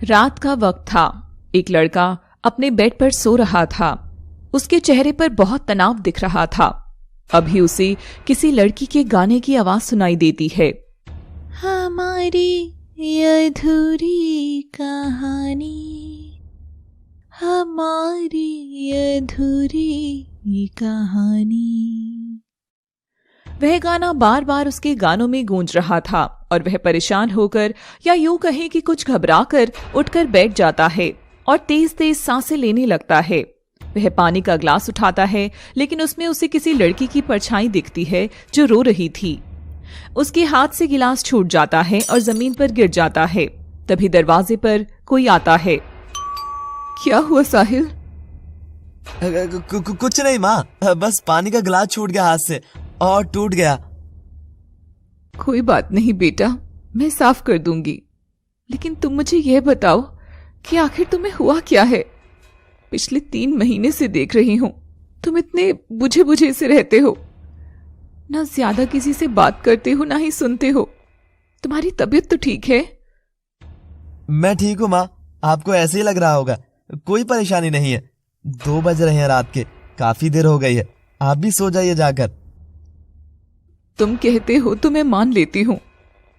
रात का वक्त था। एक लड़का अपने बेड पर सो रहा था। उसके चेहरे पर बहुत तनाव दिख रहा था। अभी उसे किसी लड़की के गाने की आवाज सुनाई देती है। हमारी अधूरी कहानी, हमारी अधूरी कहानी। वह गाना बार बार उसके गानों में गूंज रहा था और वह परेशान होकर या यूं कहें कि कुछ घबराकर उठकर बैठ जाता है और तेज तेज सांसें लेने लगता है। वह पानी का ग्लास उठाता है, लेकिन उसमें उसे किसी लड़की की परछाई दिखती है जो रो रही थी। उसके हाथ से गिलास छूट जाता है और जमीन पर गिर जाता है। तभी दरवाजे पर कोई आता है। क्या हुआ साहिल? कुछ नहीं माँ, बस पानी का गिलास छूट गया हाथ से और टूट गया। कोई बात नहीं बेटा, मैं साफ कर दूंगी। लेकिन तुम मुझे यह बताओ कि आखिर तुम्हें हुआ क्या है? पिछले 3 महीने से देख रही हूं तुम इतने बुझे बुझे से रहते हो, ना ज्यादा किसी से बात करते हो ना ही सुनते हो। तुम्हारी तबीयत तो ठीक है? मैं ठीक हूँ माँ, आपको ऐसे ही लग रहा होगा। कोई परेशानी नहीं है। 2 बज रहे हैं रात के, काफी देर हो गई है। आप भी सो जाइए जाकर। तुम कहते हो तो मैं मान लेती हूं,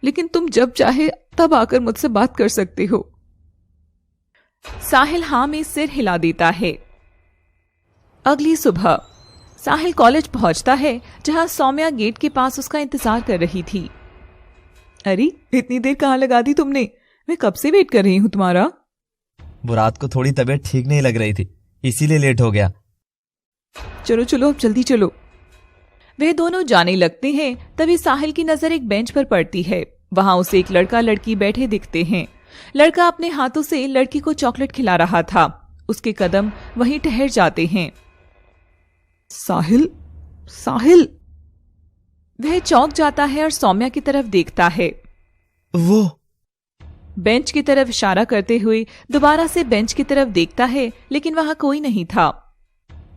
लेकिन तुम जब चाहे तब आकर मुझसे बात कर सकते हो। साहिल हाँ में सिर हिला देता है। अगली सुबह साहिल कॉलेज पहुंचता है, जहां सौम्या गेट के पास उसका इंतजार कर रही थी। अरे इतनी देर कहाँ लगा दी तुमने? मैं कब से वेट कर रही हूं तुम्हारा। वो रात को थोड़ी तबीयत ठीक नहीं लग रही थी, इसीलिए लेट हो गया। चलो चलो अब जल्दी चलो। वे दोनों जाने लगते हैं। तभी साहिल की नजर एक बेंच पर पड़ती है। वहां उसे एक लड़का लड़की बैठे दिखते हैं। लड़का अपने हाथों से लड़की को चॉकलेट खिला रहा था। उसके कदम वहीं ठहर जाते हैं। साहिल, साहिल। वह चौंक जाता है और सौम्या की तरफ देखता है। वो बेंच की तरफ इशारा करते हुए दोबारा से बेंच की तरफ देखता है, लेकिन वहां कोई नहीं था।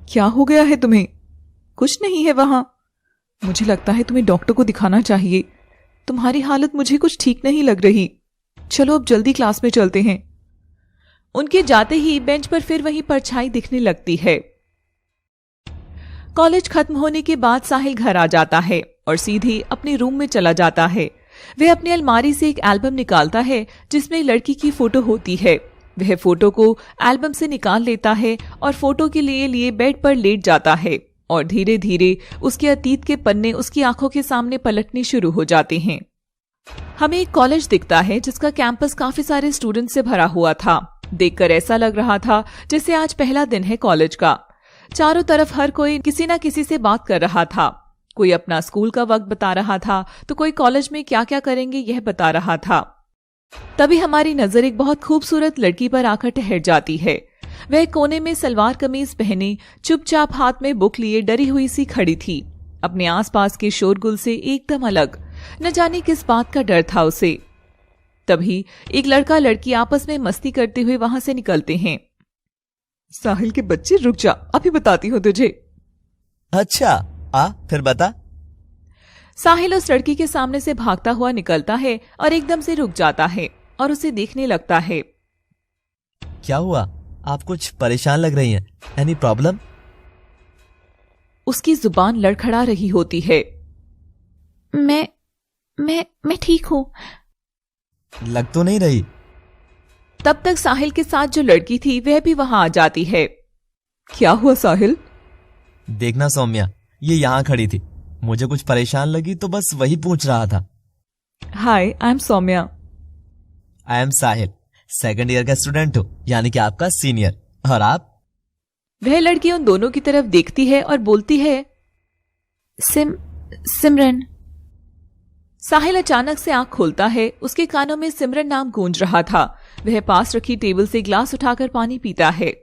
क्या हो गया है तुम्हें? कुछ नहीं है वहां। मुझे लगता है तुम्हें डॉक्टर को दिखाना चाहिए। तुम्हारी हालत मुझे कुछ ठीक नहीं लग रही। चलो अब जल्दी क्लास में चलते हैं। उनके जाते ही बेंच पर फिर वही परछाई दिखने लगती है। कॉलेज खत्म होने के बाद साहिल घर आ जाता है और सीधे अपने रूम में चला जाता है। वह अपनी अलमारी से एक एल्बम निकालता है जिसमें लड़की की फोटो होती है। वह फोटो को एल्बम से निकाल लेता है और फोटो के लिए बेड पर लेट जाता है और धीरे धीरे उसके अतीत के पन्ने उसकी आंखों के सामने पलटने शुरू हो जाते हैं। हमें एक कॉलेज दिखता है जिसका कैंपस काफी सारे स्टूडेंट से भरा हुआ था। देखकर ऐसा लग रहा था जैसे आज पहला दिन है कॉलेज का। चारों तरफ हर कोई किसी ना किसी से बात कर रहा था। कोई अपना स्कूल का वक्त बता रहा था तो कोई कॉलेज में क्या क्या करेंगे यह बता रहा था। तभी हमारी नजर एक बहुत खूबसूरत लड़की पर आकर ठहर जाती है। वह कोने में सलवार कमीज पहने चुपचाप हाथ में बुक लिए डरी हुई सी खड़ी थी, अपने आसपास के शोरगुल से एकदम अलग। न जाने किस बात का डर था उसे। तभी एक लड़का लड़की आपस में मस्ती करते हुए वहां से निकलते हैं। साहिल के बच्चे रुक जा, अभी बताती हूँ तुझे। अच्छा, फिर बता। साहिल उस लड़की के सामने से भागता हुआ निकलता है और एकदम से रुक जाता है और उसे देखने लगता है। क्या हुआ? आप कुछ परेशान लग रही हैं। Any problem? उसकी जुबान लड़खड़ा रही होती है। मैं ठीक हूं। लग तो नहीं रही। तब तक साहिल के साथ जो लड़की थी वह भी वहां आ जाती है। क्या हुआ साहिल? देखना सौम्या, ये यहाँ खड़ी थी। मुझे कुछ परेशान लगी तो बस वही पूछ रहा था। Hi, I am Saumya. I am Sahil, 2nd year का स्टूडेंट हूँ, यानी कि आपका सीनियर। और आप? वह लड़की उन दोनों की तरफ देखती है और बोलती है, सिमरन। साहिल अचानक से आंख खोलता है। उसके कानों में सिमरन नाम गूंज रहा था। वह पास रखी टेबल से ग्लास उठाकर पानी पीता है।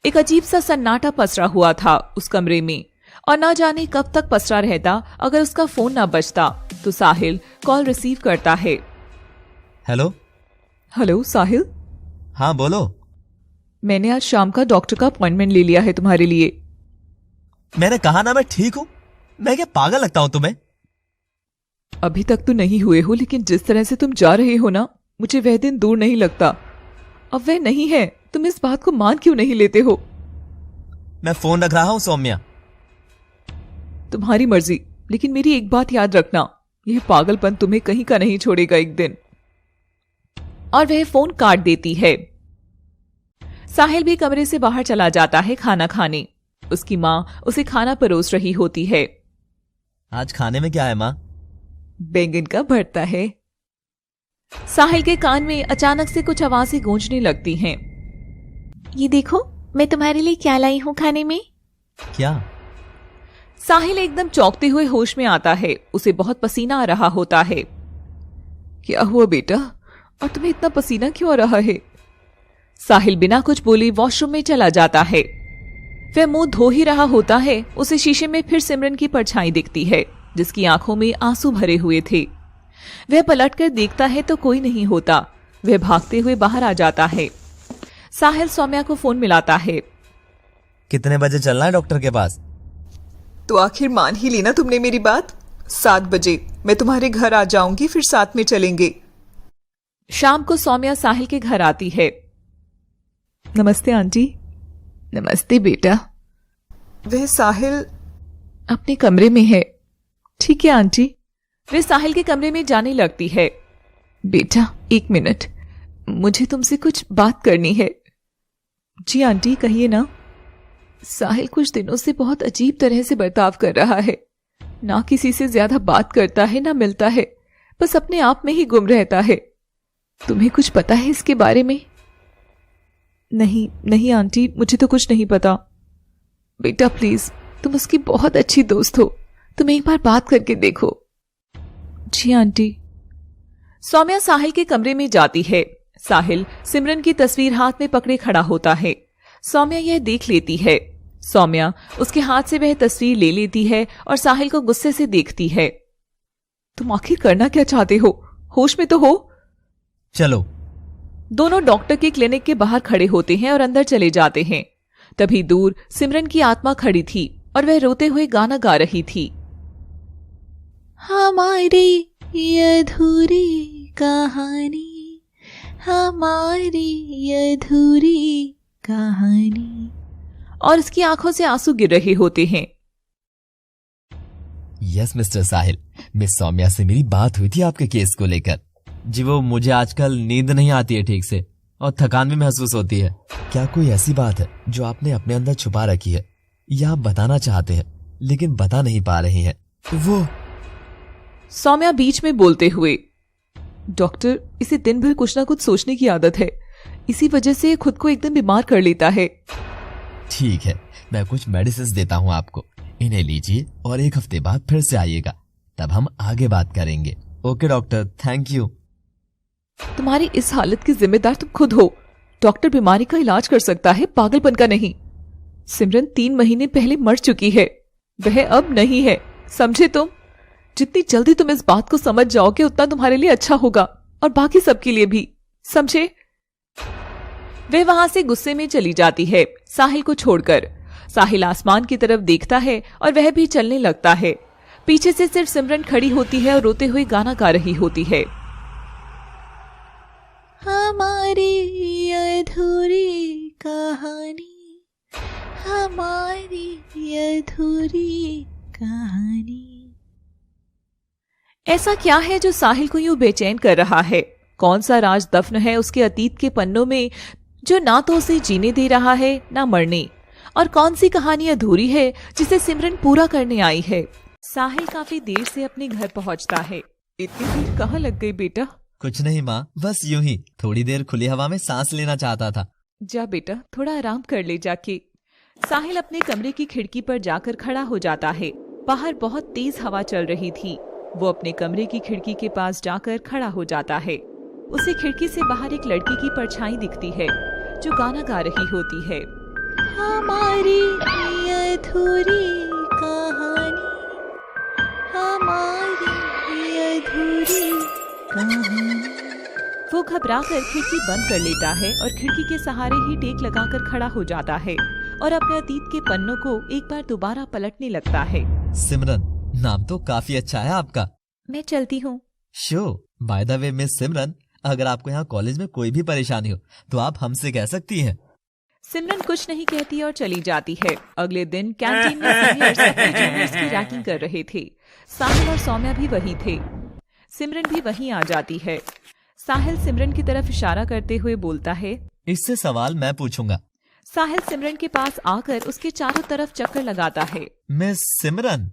एक अजीब सा सन्नाटा पसरा हुआ था उस कमरे में और ना जाने कब तक पसरा रहता अगर उसका फोन ना बजता। तो साहिल कॉल रिसीव करता है। हेलो साहिल। हाँ बोलो। मैंने आज शाम का डॉक्टर का अपॉइंटमेंट ले लिया है तुम्हारे लिए। मैंने कहा ना मैं ठीक हूँ। मैं क्या पागल लगता हूँ तुम्हें? अभी तक तो नहीं हुए हो, लेकिन जिस तरह से तुम जा रहे हो ना, मुझे वह दिन दूर नहीं लगता। अब वह नहीं है। तुम इस बात को मान क्यों नहीं लेते हो? मैं फोन रख रहा हूँ सौम्या। तुम्हारी मर्जी, लेकिन मेरी एक बात याद रखना, यह पागलपन तुम्हें कहीं का नहीं छोड़ेगा एक दिन। और वह फोन काट देती है। साहिल भी कमरे से बाहर चला जाता है खाना खाने। उसकी माँ उसे खाना परोस रही होती है। आज खाने में क्या है माँ? बैंगन का भरता है। साहिल के कान में अचानक से कुछ आवाजें गूंजने लगती हैं। ये देखो, मैं तुम्हारे लिए क्या लाई हूं खाने में। क्या? साहिल एकदम चौंकते हुए होश में आता है। उसे बहुत पसीना आ रहा होता है। क्या हुआ बेटा, और तुम्हें इतना पसीना क्यों आ रहा है? साहिल बिना कुछ बोले वॉशरूम में चला जाता है। वह मुंह धो ही रहा होता है, उसे शीशे में फिर सिमरन की परछाई दिखती है, जिसकी आंखों में आंसू भरे हुए थे। वह पलटकर देखता है तो कोई नहीं होता। वह भागते हुए बाहर आ जाता है। साहिल सौम्या को फोन मिलाता है। कितने बजे चलना है डॉक्टर के पास? तो आखिर मान ही ली ना तुमने मेरी बात। 7 बजे मैं तुम्हारे घर आ जाऊंगी, फिर साथ में चलेंगे। शाम को सौम्या साहिल के घर आती है। नमस्ते आंटी। नमस्ते बेटा। वह साहिल अपने कमरे में है। ठीक है आंटी। वह साहिल के कमरे में जाने लगती है। बेटा 1 मिनट, मुझे तुमसे कुछ बात करनी है। जी आंटी कहिए ना। साहिल कुछ दिनों से बहुत अजीब तरह से बर्ताव कर रहा है। ना किसी से ज्यादा बात करता है, ना मिलता है, बस अपने आप में ही गुम रहता है। तुम्हें कुछ पता है इसके बारे में? नहीं आंटी, मुझे तो कुछ नहीं पता। बेटा प्लीज, तुम उसकी बहुत अच्छी दोस्त हो, तुम एक बार बात करके देखो। जी आंटी। सौम्या साहिल के कमरे में जाती है। साहिल सिमरन की तस्वीर हाथ में पकड़े खड़ा होता है। सौम्या यह देख लेती है। सौम्या उसके हाथ से वह तस्वीर ले लेती है और साहिल को गुस्से से देखती है। तुम आखिर करना क्या चाहते हो? होश में तो हो। चलो। दोनों डॉक्टर के क्लिनिक के बाहर खड़े होते हैं और अंदर चले जाते हैं। तभी दूर सिमरन की आत्मा खड़ी थी और वह रोते हुए गाना गा रही थी। हमारी अधूरी कहानी, हमारी अधूरी कहानी। और उसकी आंखों से आंसू गिर रहे होते हैं। यस मिस्टर साहिल, मिस सौम्या से मेरी बात हुई थी आपके केस को लेकर। जी वो मुझे आजकल नींद नहीं आती है ठीक से और थकान भी महसूस होती है। क्या कोई ऐसी बात है जो आपने अपने अंदर छुपा रखी है या आप बताना चाहते हैं लेकिन बता नहीं पा रही हैं? वो सौम्या बीच में बोलते हुए, डॉक्टर इसे दिन भर कुछ ना कुछ सोचने की आदत है, इसी वजह से खुद को एकदम बीमार कर लेता है। ठीक है, मैं कुछ मेडिसिन देता हूँ आपको, इन्हें लीजिए और 1 हफ्ते बाद फिर से आइएगा, तब हम आगे बात करेंगे। Okay doctor, thank you. तुम्हारी इस हालत की जिम्मेदार तुम खुद हो। डॉक्टर बीमारी का इलाज कर सकता है, पागलपन का नहीं। सिमरन 3 महीने पहले मर चुकी है, वह अब नहीं है, समझे तुम? जितनी जल्दी तुम इस बात को समझ जाओगे उतना तुम्हारे लिए अच्छा होगा और बाकी सबके लिए भी, समझे? वे वहां से गुस्से में चली जाती है साहिल को छोड़कर। साहिल आसमान की तरफ देखता है और वह भी चलने लगता है। पीछे से सिर्फ सिमरन खड़ी होती है और रोते हुए गाना गा रही होती है। हमारी अधूरी कहानी, हमारी अधूरी कहानी। ऐसा क्या है जो साहिल को यूं बेचैन कर रहा है? कौन सा राज दफन है उसके अतीत के पन्नों में जो ना तो उसे जीने दे रहा है ना मरने? और कौन सी कहानी अधूरी है जिसे सिमरन पूरा करने आई है? साहिल काफी देर से अपने घर पहुंचता है। इतनी देर कहाँ लग गई बेटा? कुछ नहीं माँ, बस यूं ही थोड़ी देर खुली हवा में सांस लेना चाहता था। जा बेटा, थोड़ा आराम कर ले जाके। साहिल अपने कमरे की खिड़की पर जाकर खड़ा हो जाता है। बाहर बहुत तेज हवा चल रही थी। वो अपने कमरे की खिड़की के पास जाकर खड़ा हो जाता है। उसे खिड़की से बाहर एक लड़की की परछाई दिखती है जो गाना गा रही होती है। हमारी अधूरी कहानी, हमारी अधूरी कहानी। वो घबराकर खिड़की बंद कर लेता है और खिड़की के सहारे ही टेक लगाकर खड़ा हो जाता है और अपने अतीत के पन्नों को एक बार दोबारा पलटने लगता है। सिमरन, नाम तो काफी अच्छा है आपका। मैं चलती हूँ। Show, by the way miss Simran, अगर आपको यहाँ कॉलेज में कोई भी परेशानी हो तो आप हमसे कह सकती हैं। सिमरन कुछ नहीं कहती और चली जाती है। अगले दिन कैंटीन में सीनियर्स अपने जूनियर्स की रैगिंग कर रहे थे। साहिल और सौम्या भी वही थे। सिमरन भी वहीं आ जाती है। साहिल सिमरन की तरफ इशारा करते हुए बोलता है, इससे सवाल मैं पूछूंगा। साहिल सिमरन के पास आकर उसके चारों तरफ चक्कर लगाता है। मिस सिमरन।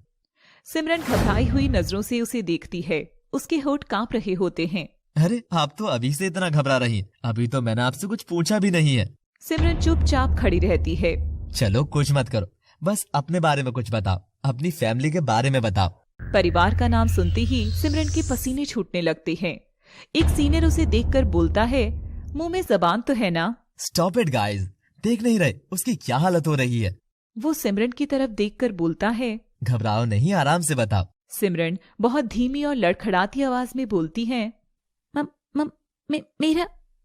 सिमरन घबराई हुई नजरों से उसे देखती है। उसके होंठ कांप रहे होते हैं। अरे आप तो अभी से इतना घबरा रही हैं। अभी तो मैंने आपसे कुछ पूछा भी नहीं है। सिमरन चुपचाप खड़ी रहती है। चलो कुछ मत करो, बस अपने बारे में कुछ बताओ, अपनी फैमिली के बारे में बताओ। परिवार का नाम सुनते ही सिमरन के पसीने छूटने लगते हैं। एक सीनियर उसे देखकर बोलता है, मुंह में जबान तो है ना? स्टॉप इट गाइस, देख नहीं रहे उसकी क्या हालत हो रही है? वो सिमरन की तरफ देखकर बोलता है, घबराओ नहीं, आराम से बताओ। सिमरन बहुत धीमी और लड़खड़ाती आवाज में बोलती है,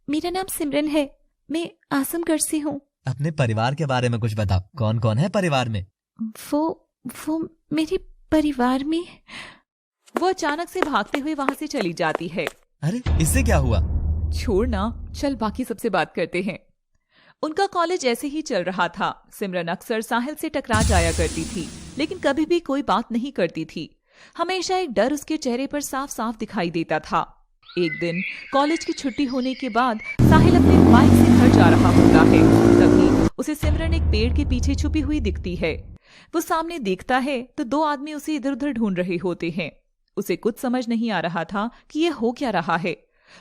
मेरा नाम सिमरन है, मैं आजमगढ़ से हूँ। अपने परिवार के बारे में कुछ बताओ, कौन कौन है परिवार में? वो मेरे परिवार में। वो अचानक से भागते हुए वहाँ से चली जाती है। अरे इससे क्या हुआ? छोड़ ना, चल बाकी सबसे बात करते हैं। उनका कॉलेज ऐसे ही चल रहा था। सिमरन अक्सर साहिल से टकरा जाया करती थी, लेकिन कभी भी कोई बात नहीं करती थी। हमेशा एक डर उसके चेहरे पर साफ साफ दिखाई देता था। एक दिन कॉलेज की छुट्टी होने के बाद साहिल अपने बाइक से घर जा रहा होता है। तभी उसे सिमरन एक पेड़ के पीछे छुपी हुई दिखती है। वो सामने देखता है तो दो आदमी उसे इधर उधर ढूंढ रहे होते हैं। उसे कुछ समझ नहीं आ रहा था कि ये हो क्या रहा है।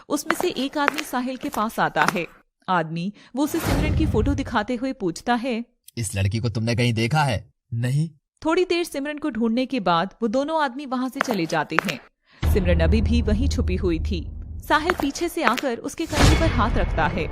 उसमें से एक आदमी साहिल के पास आता है। आदमी वो उसे सिमरन की फोटो दिखाते हुए पूछता है, इस लड़की को तुमने कहीं देखा है? नहीं। थोड़ी देर सिमरन को ढूंढने के बाद वो दोनों आदमी वहां से चले जाते हैं। सिमरन अभी भी वहीं छुपी हुई थी। साहिल पीछे से आकर उसके कंधे पर हाथ रखता है।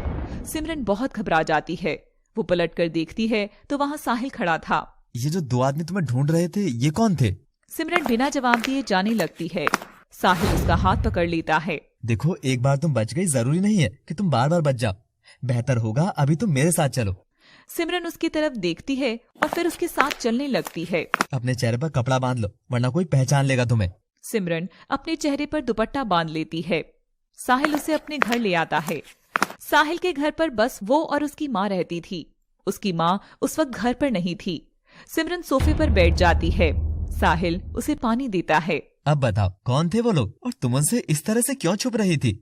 सिमरन बहुत घबरा जाती है। वो पलट कर देखती है तो वहाँ साहिल खड़ा था। ये जो दो आदमी तुम्हें ढूंढ रहे थे, ये कौन थे? सिमरन बिना जवाब दिए जाने लगती है। साहिल उसका हाथ पकड़ लेता है। देखो, एक बार तुम बच गई, जरूरी नहीं है कि तुम बार बार बच जाओ। बेहतर होगा अभी तुम मेरे साथ चलो। सिमरन उसकी तरफ देखती है और फिर उसके साथ चलने लगती है। अपने चेहरे पर कपड़ा बांध लो, वरना कोई पहचान लेगा तुम्हें। सिमरन अपने चेहरे पर दुपट्टा बांध लेती है। साहिल उसे अपने घर ले आता है। साहिल के घर पर बस वो और उसकी माँ रहती थी। उसकी माँ उस वक्त घर पर नहीं थी। सिमरन सोफे पर बैठ जाती है। साहिल उसे पानी देता है। अब बताओ, कौन थे वो लोग और तुम उनसे इस तरह से क्यों छुप रही थी?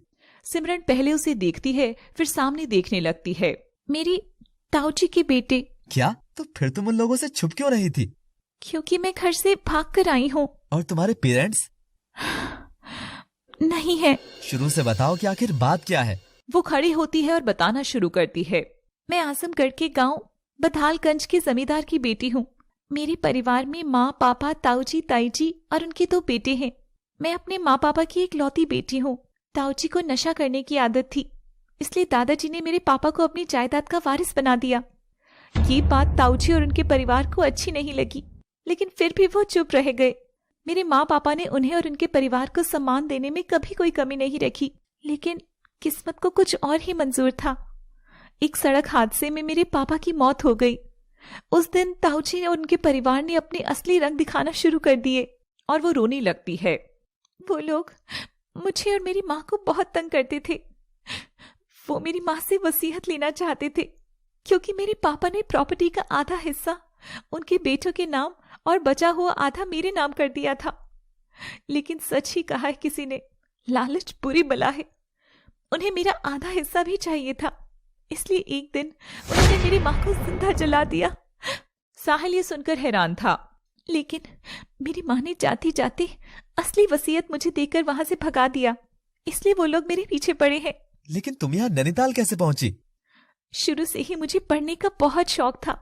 सिमरन पहले उसे देखती है, फिर सामने देखने लगती है। मेरी ताऊजी के बेटे। क्या? तो फिर तुम उन लोगों से छुप क्यों रही थी? क्योंकि मैं घर से भाग कर आई हूँ। और तुम्हारे पेरेंट्स? नहीं है। शुरू से बताओ कि आखिर बात क्या है। वो खड़ी होती है और बताना शुरू करती है। मैं आजमगढ़ के गांव बधालगंज के जमींदार की बेटी हूँ। मेरे परिवार में माँ, पापा, ताऊजी, ताईजी और उनके 2 बेटे हैं। मैं अपने माँ पापा की इकलौती बेटी हूँ। ताऊजी को नशा करने की आदत थी, इसलिए दादाजी ने मेरे पापा को अपनी जायदाद का वारिस बना दिया। ये बात ताऊजी और उनके परिवार को अच्छी नहीं लगी, लेकिन फिर भी वो चुप रह गए। मेरे माँ पापा ने उन्हें और उनके परिवार को सम्मान देने में कभी कोई कमी नहीं रखी, लेकिन किस्मत को कुछ और ही मंजूर था। एक सड़क हादसे में मेरे पापा की मौत हो गई। उस दिन ताऊजी और उनके परिवार ने अपने असली रंग दिखाना शुरू कर दिए और वो रोने लगती है। वो लोग मुझे और मेरी माँ को बहुत तंग करते थे। वो मेरी माँ से वसीयत लेना चाहते थे, क्योंकि मेरे पापा ने प्रॉपर्टी का आधा हिस्सा उनके बेटों के नाम और बचा हुआ आधा मेरे नाम कर दिया था। लेकिन सच ही कहा है किसी ने, लालच बुरी बला है। उन्हें मेरा आधा हिस्सा भी चाहिए था, इसलिए एक दिन उन्होंने मेरी माँ को जिंदा जला दिया। साहिल ये सुनकर हैरान था, लेकिन मेरी माँ ने जाते जाते असली वसीयत मुझे देकर वहां से भगा दिया, इसलिए वो लोग मेरे पीछे पड़े हैं। लेकिन तुम यहाँ नैनीताल कैसे पहुंची? शुरू से ही मुझे पढ़ने का बहुत शौक था,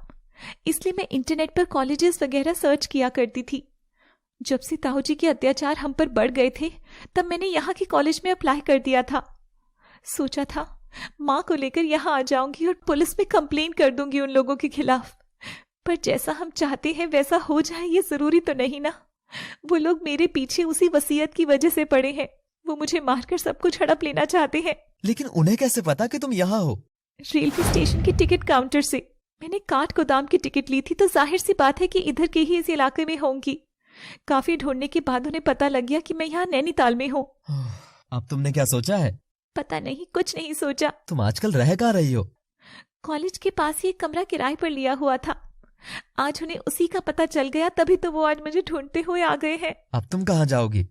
इसलिए मैं इंटरनेट पर कॉलेजेस वगैरह सर्च किया करती थी। जब से ताऊजी के अत्याचार हम पर बढ़ गए थे, तब मैंने यहाँ के कॉलेज में अप्लाई कर दिया था। सोचा था माँ को लेकर यहाँ आ जाऊंगी और पुलिस में कंप्लेन कर दूंगी उन लोगों के खिलाफ, पर जैसा हम चाहते हैं वैसा हो जाए ये जरूरी तो नहीं ना। वो लोग मेरे पीछे उसी वसीयत की वजह से पड़े हैं। वो मुझे मारकर सब कुछ हड़प लेना चाहते हैं। लेकिन उन्हें कैसे पता कि तुम यहाँ हो? रेलवे स्टेशन के टिकट काउंटर से मैंने काठ गोदाम की टिकट ली थी, तो जाहिर सी बात है कि इधर के ही इस इलाके में होंगी। काफी ढूंढने के बाद उन्हें पता लग गया कि मैं यहाँ नैनीताल में हूँ। अब तुमने क्या सोचा है? पता नहीं, कुछ नहीं सोचा। तुम आजकल रह कहाँ रही हो? कॉलेज के पास ही एक कमरा किराए पर लिया हुआ था। आज उन्हें उसी का पता चल गया, तभी तो वो आज मुझे ढूंढते हुए आ गए हैं। अब तुम कहाँ जाओगी?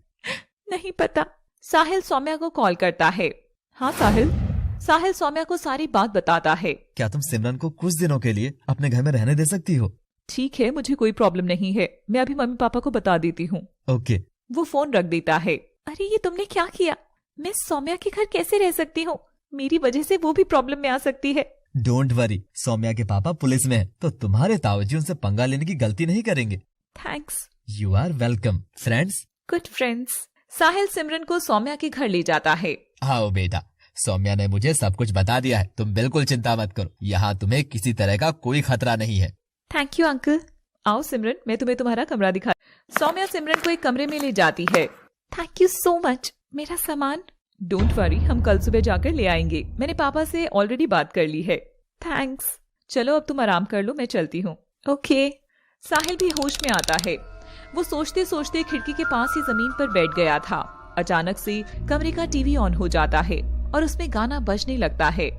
नहीं पता। साहिल सौम्या को कॉल करता है। हाँ साहिल। साहिल सौम्या को सारी बात बताता है। क्या तुम सिमरन को कुछ दिनों के लिए अपने घर में रहने दे सकती हो? ठीक है, मुझे कोई प्रॉब्लम नहीं है, मैं अभी मम्मी पापा को बता देती हूँ। ओके। वो फोन रख देता है। अरे ये तुमने क्या किया? मैं सौम्या के घर कैसे रह सकती हूँ? मेरी वजह से वो भी प्रॉब्लम में आ सकती है। डोंट वरी, सौम्या के पापा पुलिस में है, तो तुम्हारे ताऊजी उनसे पंगा लेने की गलती नहीं करेंगे। Thanks. You are welcome friends. Good friends. Sahil Simran को सौम्या के घर ले जाता है। आओ बेटा, सौम्या ने मुझे सब कुछ बता दिया है, तुम बिल्कुल चिंता मत करो, यहाँ तुम्हें किसी तरह का कोई खतरा नहीं है। Thank you uncle. आओ सिमरन, मैं तुम्हें तुम्हारा कमरा दिखा। सौम्या सिमरन को एक कमरे में ले जाती है। Thank you so much. मेरा सामान? डोंट वरी, हम कल सुबह जाकर ले आएंगे, मैंने पापा से ऑलरेडी बात कर ली है। थैंक्स। चलो अब तुम आराम कर लो, मैं चलती हूँ। ओके। साहिल भी होश में आता है। वो सोचते सोचते खिड़की के पास ही जमीन पर बैठ गया था। अचानक से कमरे का टीवी ऑन हो जाता है और उसमें गाना बजने लगता है।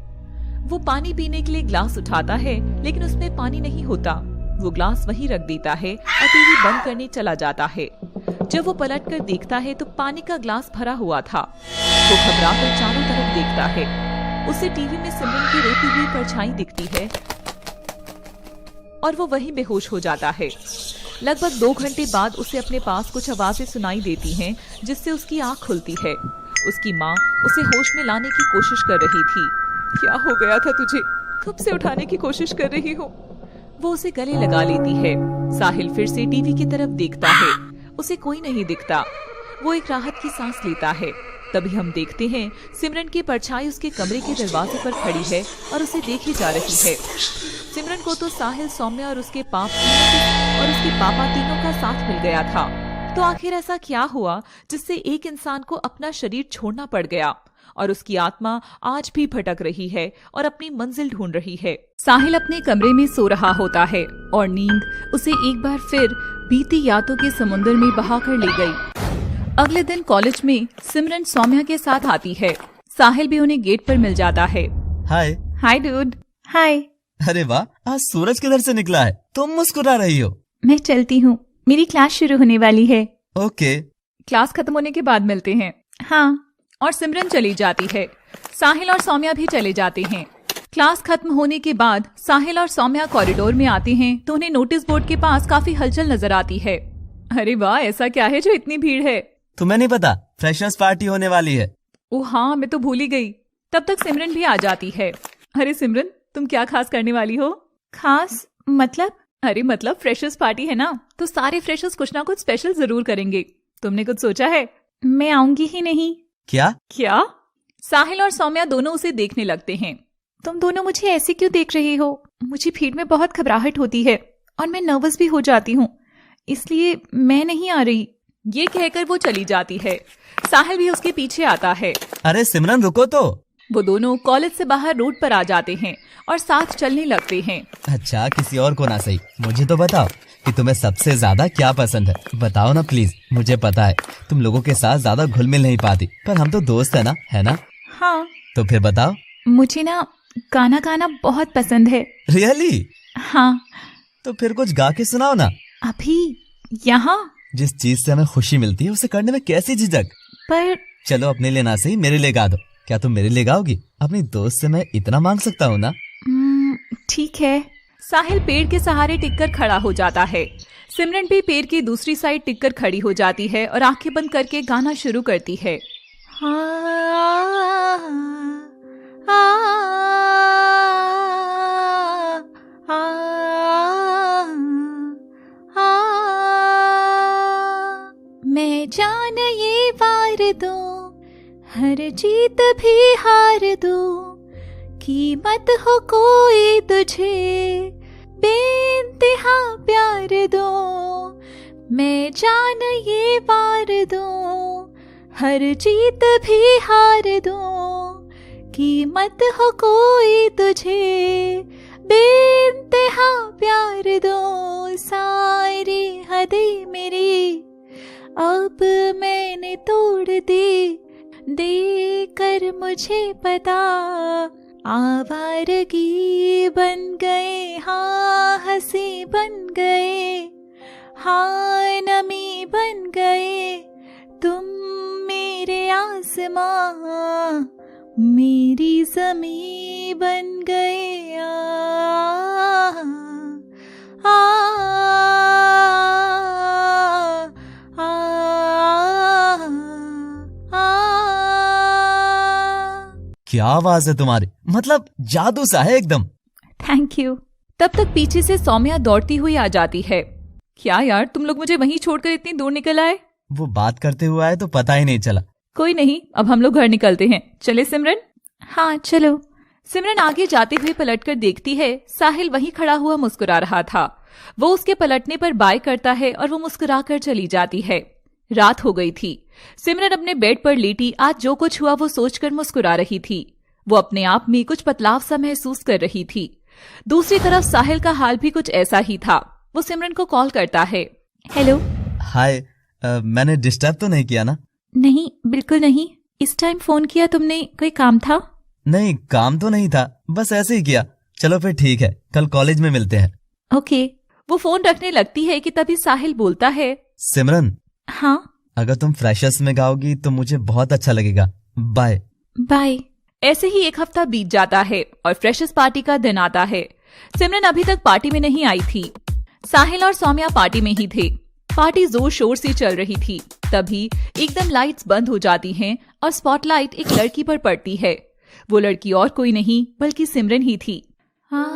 वो पानी पीने के लिए ग्लास उठाता है, लेकिन उसमें पानी नहीं होता। वो ग्लास वहीं रख देता है और टीवी बंद करने चला जाता है। जब वो पलट कर देखता है तो पानी का ग्लास भरा हुआ था। वो घबराकर चारों तरफ देखता है। उसे टीवी में सिमरन की रोती हुई परछाई दिखती है और वो वहीं बेहोश हो जाता है। लगभग 2 घंटे बाद उसे अपने पास कुछ आवाजें सुनाई देती हैं, जिससे उसकी आंख खुलती है। उसकी माँ उसे होश में लाने की कोशिश कर रही थी। क्या हो गया था तुझे? कब से उठाने की कोशिश कर रही हो? वो उसे गले लगा लेती है। साहिल फिर से टीवी की तरफ देखता है। उसे कोई नहीं दिखता। वो एक राहत की सांस लेता है। तभी हम देखते हैं सिमरन की परछाई उसके कमरे के दरवाजे पर खड़ी है और उसे देखी जा रही है। सिमरन को तो साहिल, सौम्या और उसके पापा तीनों का साथ मिल गया था। तो आखिर ऐसा क्या हुआ जिससे एक इंसान को अपना शरीर छोड़ना पड़ गया और उसकी आत्मा आज भी भटक रही है और अपनी मंजिल ढूंढ रही है। साहिल अपने कमरे में सो रहा होता है और नींद उसे एक बार फिर बीती यादों के समुद्र में बहाकर ले गई। अगले दिन कॉलेज में सिमरन सौम्या के साथ आती है। साहिल भी उन्हें गेट पर मिल जाता है। हाय। हाय डूड। हाय। अरे वाह, आज सूरज किधर से निकला है? तुम मुस्कुरा रही हो। मैं चलती हूँ, मेरी क्लास शुरू होने वाली है। ओके। क्लास खत्म होने के बाद मिलते हैं। हाँ। और सिमरन चली जाती है। साहिल और सौम्या भी चले जाते हैं। क्लास खत्म होने के बाद साहिल और सौम्या कॉरिडोर में आते हैं तो उन्हें नोटिस बोर्ड के पास काफी हलचल नजर आती है। अरे वाह, ऐसा क्या है जो इतनी भीड़ है? तुम्हें नहीं पता, फ्रेशर्स पार्टी होने वाली है। ओह हाँ, मैं तो भूल ही गई। तब तक सिमरन भी आ जाती है। अरे सिमरन, तुम क्या खास करने वाली हो? खास मतलब? अरे मतलब फ्रेशर्स पार्टी है ना, तो सारे फ्रेशर्स कुछ ना कुछ स्पेशल जरूर करेंगे। तुमने कुछ सोचा है? मैं आऊंगी ही नहीं। क्या? साहिल और सौम्या दोनों उसे देखने लगते हैं। तुम दोनों मुझे ऐसे क्यों देख रही हो? मुझे भीड़ में बहुत घबराहट होती है और मैं नर्वस भी हो जाती हूँ, इसलिए मैं नहीं आ रही। ये कहकर वो चली जाती है। साहिल भी उसके पीछे आता है। अरे सिमरन रुको तो। वो दोनों कॉलेज से बाहर रोड पर आ जाते हैं और साथ चलने लगते हैं। अच्छा, किसी और को ना सही, मुझे तो बताओ कि तुम्हें सबसे ज्यादा क्या पसंद है? बताओ ना प्लीज। मुझे पता है तुम लोगों के साथ ज्यादा घुल मिल नहीं पाती, पर हम तो दोस्त है ना? हाँ। तो फिर बताओ। मुझे ना गाना गाना बहुत पसंद है। रियली? हाँ। तो फिर कुछ गा के सुनाओ ना। अभी यहाँ? जिस चीज से हमें खुशी मिलती है उसे करने में कैसी झिझक? पर चलो अपने लिए ना सही, मेरे लिए गा दो। क्या तुम मेरे लिए गाओगी? अपनी दोस्त से मैं इतना मांग सकता हूँ ना? ठीक है। साहिल पेड़ के सहारे टिककर खड़ा हो जाता है। सिमरन भी पेड़ की दूसरी साइड टिककर खड़ी हो जाती है और आंखें बंद करके गाना शुरू करती है। मैं जान ये वार दूं, हर जीत भी हार दूं, कीमत हो कोई तुझे बेइंतहा प्यार दूं। मैं जान ये वार दूं, हर जीत भी हार दूं, कीमत हो कोई तुझे बेइंतहा प्यार दूं। सारी हदें मेरी अब मैंने तोड़ दी, देकर मुझे पता, आवारगी बन गए, हाँ हंसी बन गए, हाँ नमी बन गए, तुम मेरे आसमां मेरी ज़मीं बन गए। क्या आवाज है तुम्हारी, मतलब जादू सा है एकदम। Thank you. तब तक पीछे से सौम्या दौड़ती हुई आ जाती है। क्या यार, तुम लोग मुझे वहीं छोड़कर इतनी दूर निकल आए? वो बात करते हुए आए तो पता ही नहीं चला। कोई नहीं, अब हम लोग घर निकलते हैं। चले सिमरन? हाँ चलो। सिमरन आगे जाते हुए पलटकर देखती है, साहिल वहीं खड़ा हुआ मुस्कुरा रहा था। वो उसके पलटने पर बाय करता है और वो मुस्कुराकर चली जाती है। रात हो गई थी। सिमरन अपने बेड पर लेटी आज जो कुछ हुआ वो सोचकर मुस्कुरा रही थी। वो अपने आप में कुछ बदलाव सा महसूस कर रही थी। दूसरी तरफ साहिल का हाल भी कुछ ऐसा ही था। वो सिमरन को कॉल करता है। हेलो। हाय, मैंने डिस्टर्ब तो नहीं किया ना? नहीं, बिल्कुल नहीं। इस टाइम फोन किया तुमने, कोई काम था? नहीं, काम तो नहीं था, बस ऐसे ही किया। चलो फिर ठीक है, कल कॉलेज में मिलते हैं। ओके। वो फोन रखने लगती है कि तभी साहिल बोलता है। सिमरन। हाँ। अगर तुम फ्रेशर्स में गाओगी तो मुझे बहुत अच्छा लगेगा। बाय। बाय। ऐसे ही एक हफ्ता बीत जाता है और फ्रेशर्स पार्टी का दिन आता है। सिमरन अभी तक पार्टी में नहीं आई थी। साहिल और सौम्या पार्टी में ही थे। पार्टी जोर शोर से चल रही थी। तभी एकदम लाइट्स बंद हो जाती हैं और स्पॉटलाइट एक लड़की पर पड़ती है। वो लड़की और कोई नहीं बल्कि सिमरन ही थी। हाँ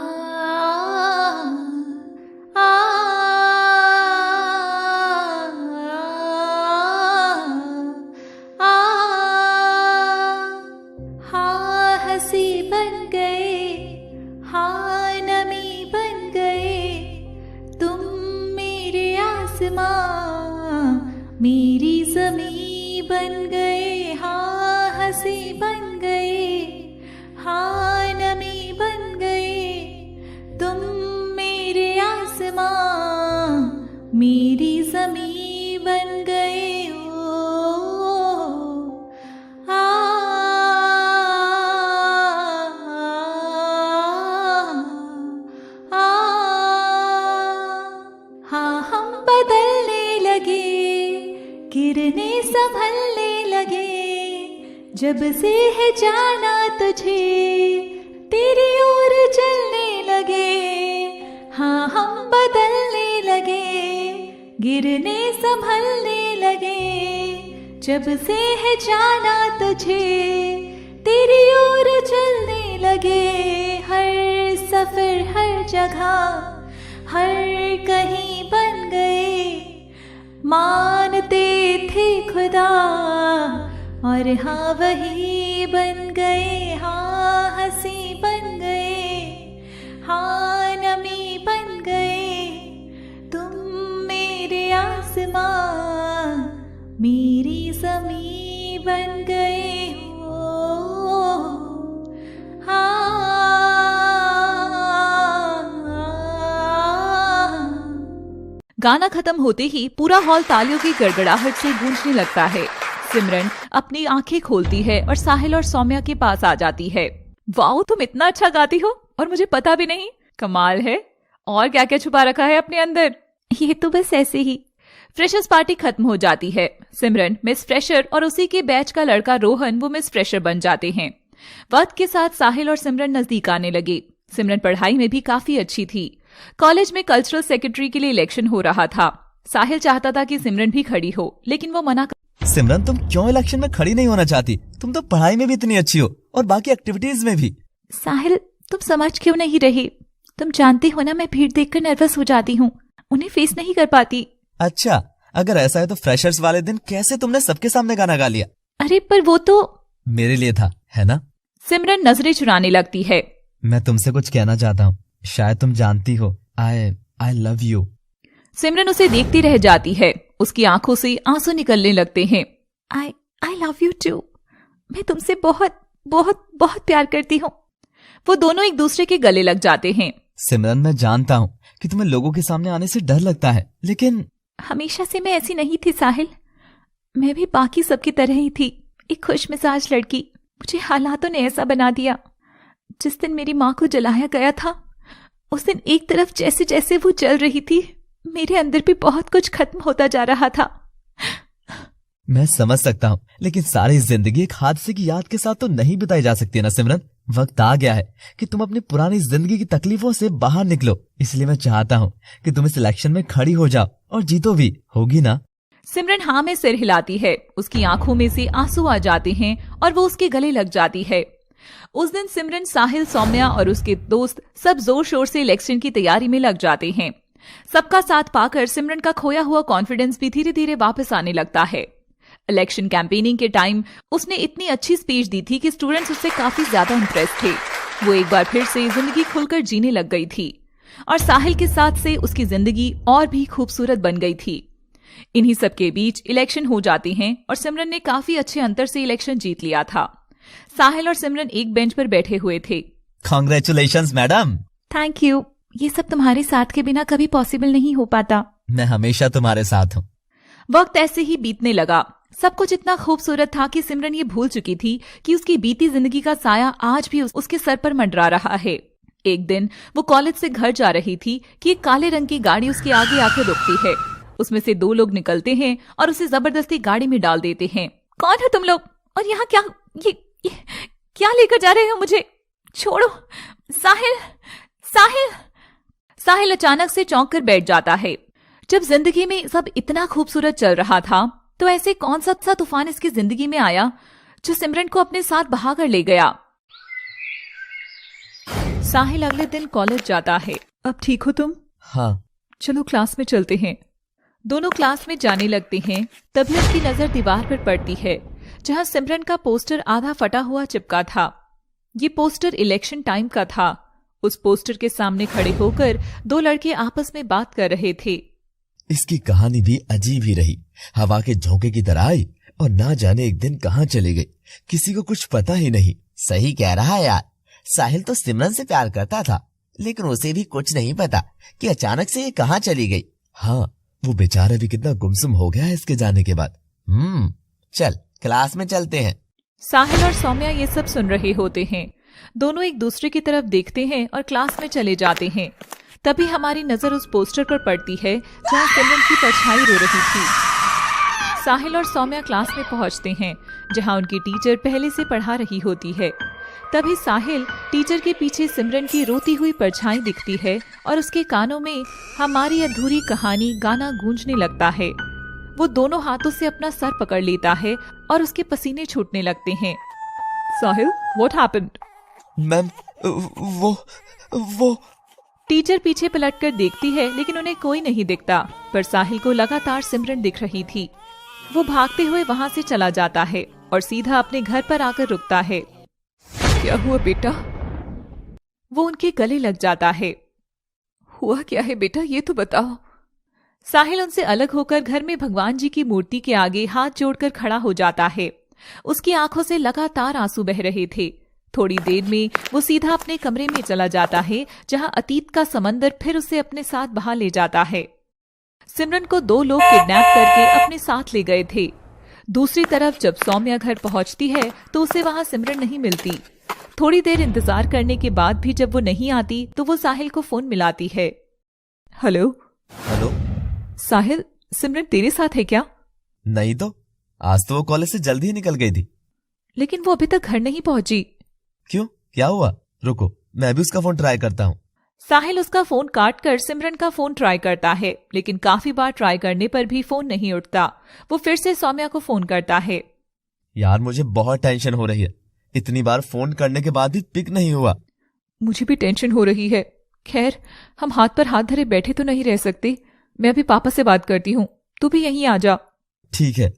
हंसी बन गए, हाँ नमी बन गए, तुम मेरे आसमां मेरी ज़मीं बन गए, हाँ हंसी बन गए, हाँ नमी बन गए, तुम मेरे आसमां मेरी ज़मीं बन गए। हाँ हम बदलने लगे, गिरने संभलने लगे, जब से है जाना तुझे तेरी ओर चलने लगे। हाँ हम बदलने लगे, गिरने संभलने लगे, जब से है जाना तुझे तेरी ओर चलने लगे। हर सफर हर जगह हर कहीं बन गए, मानते थे खुदा और हाँ वही बन गए। हाँ हंसी बन गए, हाँ नमी बन गए, तुम मेरे आसमां मेरी ज़मीं बन गए हो। गाना खत्म होते ही पूरा हॉल तालियों की गड़गड़ाहट से गूंजने लगता है। सिमरन अपनी आंखें खोलती है और साहिल और सौम्या के पास आ जाती है। वाओ, तुम इतना अच्छा गाती हो और मुझे पता भी नहीं, कमाल है। और क्या क्या छुपा रखा है अपने अंदर? ये तो बस ऐसे ही। फ्रेशर्स पार्टी खत्म हो जाती है। सिमरन मिस फ्रेशर और उसी के बैच का लड़का रोहन वो मिस फ्रेशर बन जाते हैं। वक्त के साथ साहिल और सिमरन नजदीक आने लगे। सिमरन पढ़ाई में भी काफी अच्छी थी। कॉलेज में कल्चरल सेक्रेटरी के लिए इलेक्शन हो रहा था। साहिल चाहता था कि सिमरन भी खड़ी हो, लेकिन वो मना कर। सिमरन, तुम क्यों इलेक्शन में खड़ी नहीं होना चाहती? तुम तो पढ़ाई में भी इतनी अच्छी हो और बाकी एक्टिविटीज में भी। साहिल, तुम समझ क्यों नहीं रहे? तुम जानते हो ना, मैं भीड़ देखकर नर्वस हो जाती हूँ, उन्हें फेस नहीं कर पाती। अच्छा, अगर ऐसा है तो फ्रेशर्स वाले दिन कैसे तुमने सबके सामने गाना गा लिया? अरे पर वो तो मेरे लिए था, है ना? सिमरन नजरें चुराने लगती है। मैं तुमसे कुछ कहना चाहता हूँ, शायद तुम जानती हो। आई लव यू। सिमरन उसे देखती रह जाती है। उसकी आंखों से आंसू निकलने लगते हैं। I love you too. मैं तुमसे बहुत बहुत बहुत प्यार करती हूँ। वो दोनों एक दूसरे के गले लग जाते हैं। सिमरन, मैं जानता हूँ कि तुम्हें लोगों के सामने आने से डर लगता है, लेकिन हमेशा से मैं ऐसी नहीं थी साहिल। मैं भी बाकी सबकी तरह ही थी, एक खुशमिजाज लड़की, मुझे हालातों ने ऐसा बना दिया। जिस दिन मेरी माँ को जलाया गया था, उस दिन एक तरफ जैसे जैसे वो जल रही थी, मेरे अंदर भी बहुत कुछ खत्म होता जा रहा था। मैं समझ सकता हूँ, लेकिन सारी जिंदगी एक हादसे की याद के साथ तो नहीं बिताई जा सकती ना सिमरन। वक्त आ गया है कि तुम अपनी पुरानी जिंदगी की तकलीफों से बाहर निकलो। इसलिए मैं चाहता हूँ कि तुम इस इलेक्शन में खड़ी हो जाओ और जीतो भी। होगी ना? सिमरन हाँ में सिर हिलाती है। उसकी आंखों में से आंसू आ जाते हैं और वो उसके गले लग जाती है। उस दिन सिमरन, साहिल, सौम्या और उसके दोस्त सब जोर शोर से इलेक्शन की तैयारी में लग जाते हैं। सबका साथ पाकर सिमरन का खोया हुआ कॉन्फिडेंस भी धीरे धीरे वापस आने लगता है। इलेक्शन कैंपेनिंग के टाइम उसने इतनी अच्छी स्पीच दी थी कि स्टूडेंट्स उससे काफी ज्यादा इंप्रेस थे। वो एक बार फिर से जिंदगी खुलकर जीने लग गई थी और साहिल के साथ से उसकी जिंदगी और भी खूबसूरत बन गई थी। इन्हीं सब के बीच इलेक्शन हो जाते हैं और सिमरन ने काफी अच्छे अंतर से इलेक्शन जीत लिया था। साहिल और सिमरन एक बेंच पर बैठे हुए थे। Congratulations madam. Thank you. ये सब तुम्हारे साथ के बिना कभी पॉसिबल नहीं हो पाता। मैं हमेशा तुम्हारे साथ हूँ। वक्त ऐसे ही बीतने लगा। सब कुछ इतना खूबसूरत था कि सिमरन ये भूल चुकी थी कि उसकी बीती जिंदगी का साया आज भी उसके सर पर मंडरा रहा है। एक दिन वो कॉलेज से घर जा रही थी कि एक काले रंग की गाड़ी उसके आगे आकर रुकती है। उसमें से दो लोग निकलते हैं और उसे जबरदस्ती गाड़ी में डाल देते हैं। कौन है तुम लोग और यहाँ क्या ये क्या लेकर जा रहे हो मुझे? छोड़ो। साहिल, साहिल। साहिल अचानक से चौंक कर बैठ जाता है। जब जिंदगी में सब इतना खूबसूरत चल रहा था, तो ऐसे कौन सा तूफान इसकी जिंदगी में आया जो सिमरन को अपने साथ बहा कर ले गया। साहिल अगले दिन कॉलेज जाता है। अब ठीक हो तुम? हाँ। चलो क्लास में चलते हैं। दोनों क्लास में जाने लगते हैं। तभी उसकी नजर दीवार पर पड़ती है जहां सिमरन का पोस्टर आधा फटा हुआ चिपका था। ये पोस्टर इलेक्शन टाइम का था। उस पोस्टर के सामने खड़े होकर दो लड़के आपस में बात कर रहे थे। इसकी कहानी भी अजीब ही रही। हवा के झोंके की तरह आई और ना जाने एक दिन कहाँ चली गई, किसी को कुछ पता ही नहीं। सही कह रहा है यार। साहिल तो सिमरन से प्यार करता था, लेकिन उसे भी कुछ नहीं पता कि अचानक से ये कहाँ चली गई। हाँ, वो बेचारा भी कितना गुमसुम हो गया है इसके जाने के बाद। चल क्लास में चलते हैं। साहिल और सौम्या ये सब सुन रहे होते हैं। दोनों एक दूसरे की तरफ देखते हैं और क्लास में चले जाते हैं। तभी हमारी नजर उस पोस्टर पर पड़ती है जहां सिमरन की परछाई रो रही थी। साहिल और सौम्या क्लास में पहुंचते हैं जहां उनकी टीचर पहले से पढ़ा रही होती है। तभी साहिल टीचर के पीछे सिमरन की रोती हुई परछाई दिखती है और उसके कानों में हमारी अधूरी कहानी गाना गूंजने लगता है। वो दोनों हाथों से अपना सर पकड़ लेता है और उसके पसीने छूटने लगते हैं। साहिल, व्हाट हैपेंड? मैम, वो टीचर पीछे पलटकर देखती है, लेकिन उन्हें कोई नहीं दिखता। पर साहिल को लगातार सिमरन दिख रही थी। वो भागते हुए वहां से चला जाता है और सीधा अपने घर पर आकर रुकता है। क्या हुआ बेटा? वो उनके गले लग जाता है। हुआ क्या है बेटा, ये तो बताओ। साहिल उनसे अलग होकर घर में भगवान जी की मूर्ति के आगे हाथ जोड़कर खड़ा हो जाता है। उसकी आंखों से लगातार आंसू बह रहे थे। थोड़ी देर में वो सीधा अपने कमरे में चला जाता है जहां अतीत का समंदर फिर उसे अपने साथ बहा ले जाता है। सिमरन को दो लोग किडनैप करके अपने साथ ले गए थे। दूसरी तरफ जब सौम्या घर पहुंचती है तो उसे वहां सिमरन नहीं मिलती। थोड़ी देर इंतजार करने के बाद भी जब वो नहीं आती तो वो साहिल को फोन मिलाती है। हेलो। हेलो साहिल, सिमरन तेरे साथ है क्या? नहीं तो, आज तो वो कॉलेज से जल्दी ही निकल गई थी। लेकिन वो अभी तक घर नहीं पहुंची। क्यों, क्या हुआ? रुको, मैं भी उसका फोन ट्राई करता हूँ। साहिल उसका फोन काट कर सिमरन का फोन ट्राई करता है, लेकिन काफी बार ट्राई करने पर भी फोन नहीं उठता। वो फिर से सौम्या को फोन करता है। यार, मुझे बहुत टेंशन हो रही है। इतनी बार फोन करने के बाद भी पिक नहीं हुआ। मुझे भी टेंशन हो रही है। खैर, हम हाथ पर हाथ धरे बैठे तो नहीं रह सकते। मैं अभी पापा से बात करती हूँ, तू भी यहीं आ जा। ठीक है।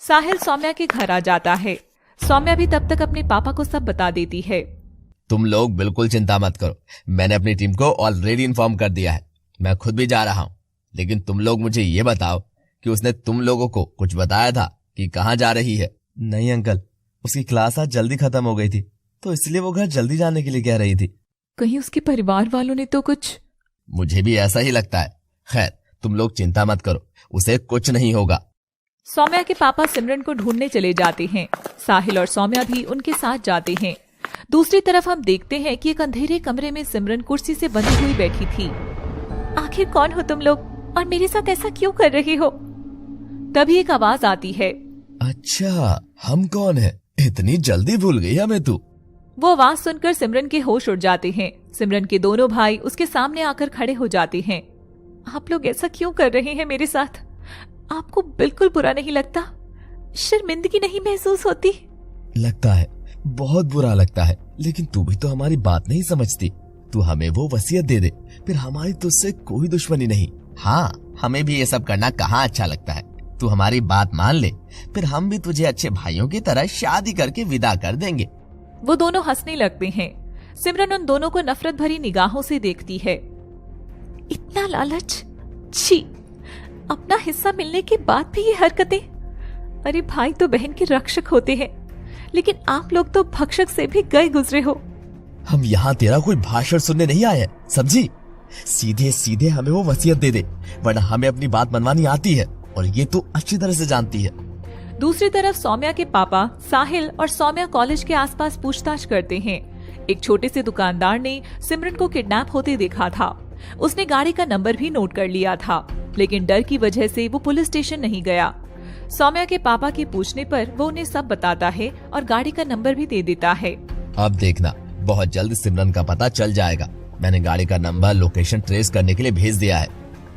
साहिल सौम्या के घर आ जाता है। सौम्या भी तब तक अपने पापा को सब बता देती है। तुम लोग बिल्कुल चिंता मत करो, मैंने अपनी टीम को ऑलरेडी इन्फॉर्म कर दिया है। मैं खुद भी जा रहा हूँ, लेकिन तुम लोग मुझे ये बताओ कि उसने तुम लोगों को कुछ बताया था कि कहाँ जा रही है? नहीं अंकल, उसकी क्लास आज जल्दी खत्म हो गई थी, तो इसलिए वो घर जल्दी जाने के लिए कह रही थी। कहीं उसके परिवार वालों ने तो कुछ? मुझे भी ऐसा ही लगता है। खैर, तुम लोग चिंता मत करो, उसे कुछ नहीं होगा। सौम्या के पापा सिमरन को ढूंढने चले जाते हैं। साहिल और सौम्या भी उनके साथ जाते हैं। दूसरी तरफ हम देखते हैं कि एक अंधेरे कमरे में सिमरन कुर्सी से बंधी हुई बैठी थी। आखिर कौन हो तुम लोग और मेरे साथ ऐसा क्यों कर रहे हो? तभी एक आवाज आती है। अच्छा, हम कौन है? इतनी जल्दी भूल गई हमें तू? वो आवाज सुनकर सिमरन के होश उड़ जाते हैं। सिमरन के दोनों भाई उसके सामने आकर खड़े हो जाते हैं। आप लोग ऐसा क्यों कर रहे हैं मेरे साथ? आपको बिल्कुल बुरा नहीं लगता? शर्मिंदगी नहीं महसूस होती? लगता है, बहुत बुरा लगता है, लेकिन तू भी तो हमारी बात नहीं समझती। तू हमें वो वसीयत दे दे, फिर हमारी तुझसे कोई दुश्मनी नहीं। हाँ, हमें भी ये सब करना कहाँ अच्छा लगता है। तू हमारी बात मान ले, फिर हम भी तुझे अच्छे भाइयों की तरह शादी करके विदा कर देंगे। वो दोनों हंसने लगते हैं। सिमरन उन दोनों को नफरत भरी निगाहों से देखती है। इतना लालच, छी! अपना हिस्सा मिलने के बाद भी ये हरकतें। अरे भाई तो बहन के रक्षक होते हैं, लेकिन आप लोग तो भक्षक से भी गए गुजरे हो। हम यहाँ तेरा कोई भाषण सुनने नहीं आए, समझी? सीधे सीधे हमें वो वसीयत दे दे, वरना हमें अपनी बात मनवानी आती है और ये तू अच्छी तरह से जानती है। दूसरी तरफ सौम्या के पापा साहिल और सौम्या कॉलेज के आसपास पूछताछ करते हैं। एक छोटे से दुकानदार ने सिमरन को किडनैप होते देखा था। उसने गाड़ी का नंबर भी नोट कर लिया था, लेकिन डर की वजह से वो पुलिस स्टेशन नहीं गया। सौम्या के पापा के पूछने पर वो उन्हें सब बताता है और गाड़ी का नंबर भी दे देता है। अब देखना, बहुत जल्द सिमरन का पता चल जाएगा। मैंने गाड़ी का नंबर, लोकेशन ट्रेस करने के लिए भेज दिया है।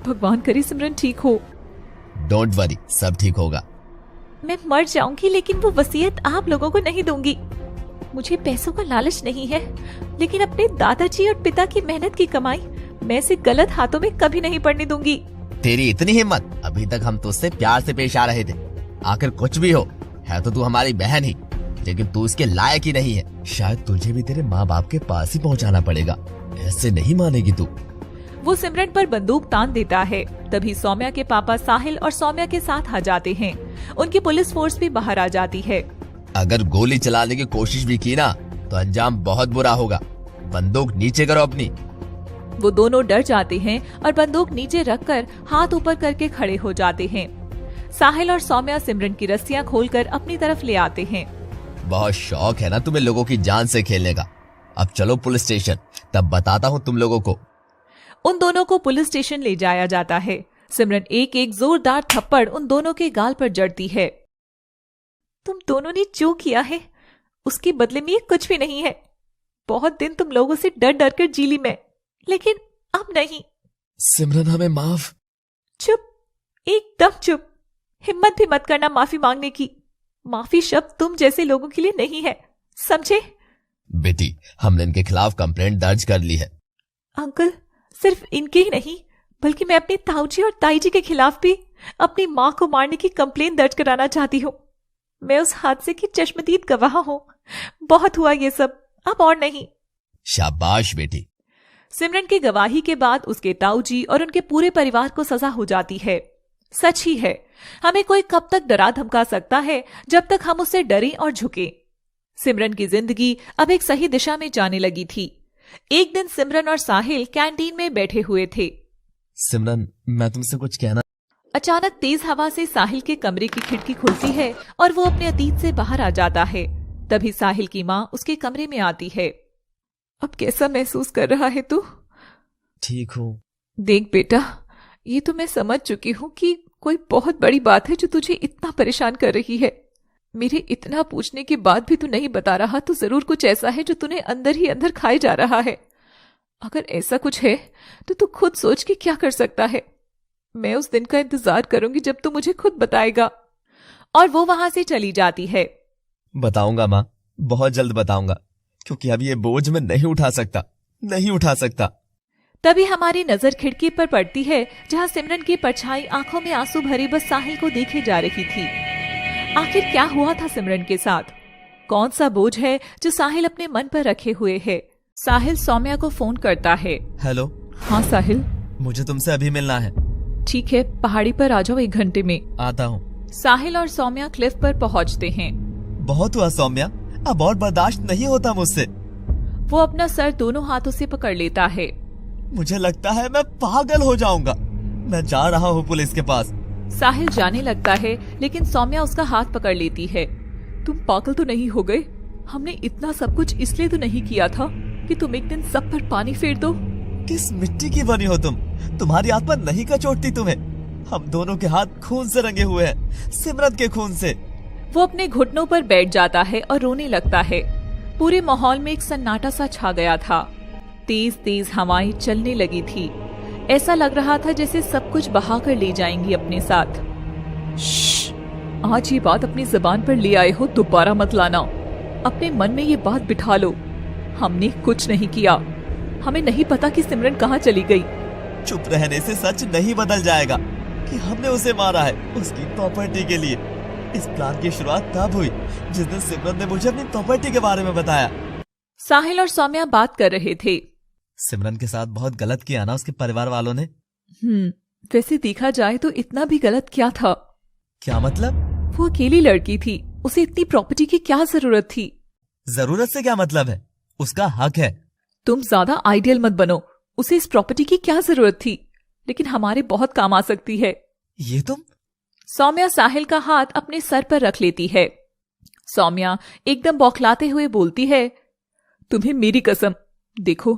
भगवान करे सिमरन ठीक हो। डोंट वरी, सब ठीक होगा। मैं मर जाऊंगी, लेकिन वो वसीयत आप लोगों को नहीं दूंगी। मुझे पैसों का लालच नहीं है, लेकिन अपने दादाजी और पिता की मेहनत की कमाई मैं इसे गलत हाथों में कभी नहीं पड़ने दूंगी। तेरी इतनी हिम्मत! अभी तक हम तुझसे प्यार से पेश आ रहे थे। आखिर कुछ भी हो, है तो तू हमारी बहन ही, लेकिन तू इसके लायक ही नहीं है। शायद तुझे भी तेरे माँ बाप के पास ही पहुँचाना पड़ेगा। ऐसे नहीं मानेगी तू। वो सिमरन पर बंदूक तान देता है। तभी सौम्या के पापा साहिल और सौम्या के साथ आ जाते हैं। उनकी पुलिस फोर्स भी बाहर आ जाती है। अगर गोली चलाने की कोशिश भी की ना, तो अंजाम बहुत बुरा होगा। बंदूक नीचे करो अपनी। वो दोनों डर जाते हैं और बंदूक नीचे रखकर हाथ ऊपर करके खड़े हो जाते हैं। साहिल और सौम्या सिमरन की रस्सियां खोलकर अपनी तरफ ले आते हैं। बहुत शौक है ना तुम्हें लोगों की जान से खेलने का। अब चलो पुलिस स्टेशन, तब बताता हूँ तुम लोगों को। उन दोनों को पुलिस स्टेशन ले जाया जाता है। सिमरन एक एक जोरदार थप्पड़ उन दोनों के गाल पर जड़ती है। तुम दोनों ने जो किया है उसके बदले में ये कुछ भी नहीं है। बहुत दिन तुम लोगों से डर डर कर जी ली मैं, लेकिन अब नहीं। सिमरन, हमें माफ। चुप, एकदम चुप। हिम्मत भी मत करना माफी मांगने की। माफी शब्द तुम जैसे लोगों के लिए नहीं है, समझे? बेटी, हमने इनके खिलाफ कंप्लेंट दर्ज कर ली है। अंकल, सिर्फ इनके ही नहीं, बल्कि मैं अपने ताऊजी और ताईजी के खिलाफ भी अपनी माँ को मारने की कंप्लेंट दर्ज कराना चाहती हूँ। मैं उस हादसे की चश्मदीद गवाह हूँ। बहुत हुआ ये सब, अब और नहीं। शाबाश बेटी। सिमरन की गवाही के बाद उसके ताऊजी और उनके पूरे परिवार को सजा हो जाती है। सच ही है, हमें कोई कब तक डरा धमका सकता है जब तक हम उससे डरें और झुकें। सिमरन की जिंदगी अब एक सही दिशा में जाने लगी थी। एक दिन सिमरन और साहिल कैंटीन में बैठे हुए थे। सिमरन, मैं तुमसे कुछ कहना। अचानक तेज हवा से साहिल के कमरे की खिड़की खुलती है और वो अपने अतीत से बाहर आ जाता है। तभी साहिल की माँ उसके कमरे में आती है। अब कैसा महसूस कर रहा है तू? ठीक हूँ। देख बेटा, ये तो मैं समझ चुकी हूँ कि कोई बहुत बड़ी बात है जो तुझे इतना परेशान कर रही है। मेरे इतना पूछने के बाद भी तू नहीं बता रहा, तो जरूर कुछ ऐसा है जो तूने अंदर ही अंदर खाए जा रहा है। अगर ऐसा कुछ है तो तू खुद सोच के क्या कर सकता है। मैं उस दिन का इंतजार करूंगी जब तू मुझे खुद बताएगा। और वो वहां से चली जाती है। बताऊंगा माँ, बहुत जल्द बताऊंगा, क्योंकि अब ये बोझ मैं नहीं उठा सकता। तभी हमारी नजर खिड़की पर पड़ती है, जहां सिमरन की परछाई आंखों में आंसू भरी बस साहिल को देखे जा रही थी। आखिर क्या हुआ था सिमरन के साथ? कौन सा बोझ है जो साहिल अपने मन पर रखे हुए है? साहिल सौम्या को फोन करता है। हेलो। हाँ साहिल, मुझे तुमसे अभी मिलना है। ठीक है, पहाड़ी पर आ जाओ, 1 घंटे में आता हूँ। साहिल और सौम्या क्लिफ पर पहुँचते हैं। बहुत हुआ सौम्या, अब और बर्दाश्त नहीं होता मुझसे। वो अपना सर दोनों हाथों से पकड़ लेता है। मुझे लगता है मैं पागल हो जाऊंगा। मैं जा रहा हूँ पुलिस के पास। साहिल जाने लगता है, लेकिन सौम्या उसका हाथ पकड़ लेती है। तुम पागल तो नहीं हो गए? हमने इतना सब कुछ इसलिए तो नहीं किया था कि तुम एक दिन सब पर पानी फेर दो। किस मिट्टी की बनी हो तुम? तुम्हारी आत्मा नहीं कचोटती तुम्हें? हम दोनों के हाथ खून से रंगे हुए हैं, सिमरन के खून से। वो अपने घुटनों पर बैठ जाता है और रोने लगता है। पूरे माहौल में एक सन्नाटा सा छा गया था। तेज तेज हवाएं चलने लगी थी। ऐसा लग रहा था जैसे सब कुछ बहा कर ले जाएंगी अपने साथ। श्श, आज ये बात अपनी जुबान पर ले आए हो, दोबारा मत लाना। अपने मन में ये बात बिठा लो। हमने कुछ नहीं किया। हमें नहीं पता कि सिमरन कहाँ चली गई। चुप रहने से सच नहीं बदल जाएगा कि हमने उसे मारा है उसकी प्रॉपर्टी के लिए। इस प्लान की शुरुआत तब हुई जिस दिन सिमरन ने मुझे अपनी प्रॉपर्टी के बारे में बताया। साहिल और सौम्या बात कर रहे थे। सिमरन के साथ बहुत गलत किया ना उसके परिवार वालों ने। वैसे देखा जाए तो इतना भी गलत क्या था? क्या मतलब? वो अकेली लड़की थी, उसे इतनी प्रॉपर्टी की क्या जरूरत थी? जरूरत से क्या मतलब है? उसका हक है। तुम ज्यादा आइडियल मत बनो। उसे इस प्रॉपर्टी की क्या जरूरत थी, लेकिन हमारे बहुत काम आ सकती है। ये तुम? सौम्या साहिल का हाथ अपने सर पर रख लेती है। सौम्या एकदम बौखलाते हुए बोलती है, तुम्हें मेरी कसम, देखो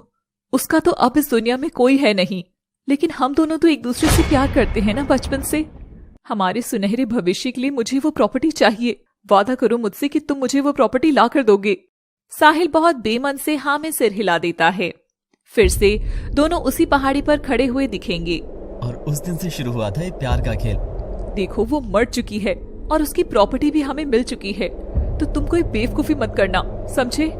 उसका तो अब इस दुनिया में कोई है नहीं, लेकिन हम दोनों तो एक दूसरे से प्यार करते हैं ना बचपन से। हमारे सुनहरे भविष्य के लिए मुझे वो प्रॉपर्टी चाहिए। वादा करो मुझसे कि तुम मुझे वो प्रॉपर्टी ला कर दोगे। साहिल बहुत बेमन से हाँ में सिर हिला देता है। फिर से दोनों उसी पहाड़ी पर खड़े हुए दिखेंगे। और उस दिन से शुरू हुआ था ये प्यार का खेल। देखो वो मर चुकी है और उसकी प्रॉपर्टी भी हमें मिल चुकी है, तो तुम कोई बेवकूफी मत करना, समझे?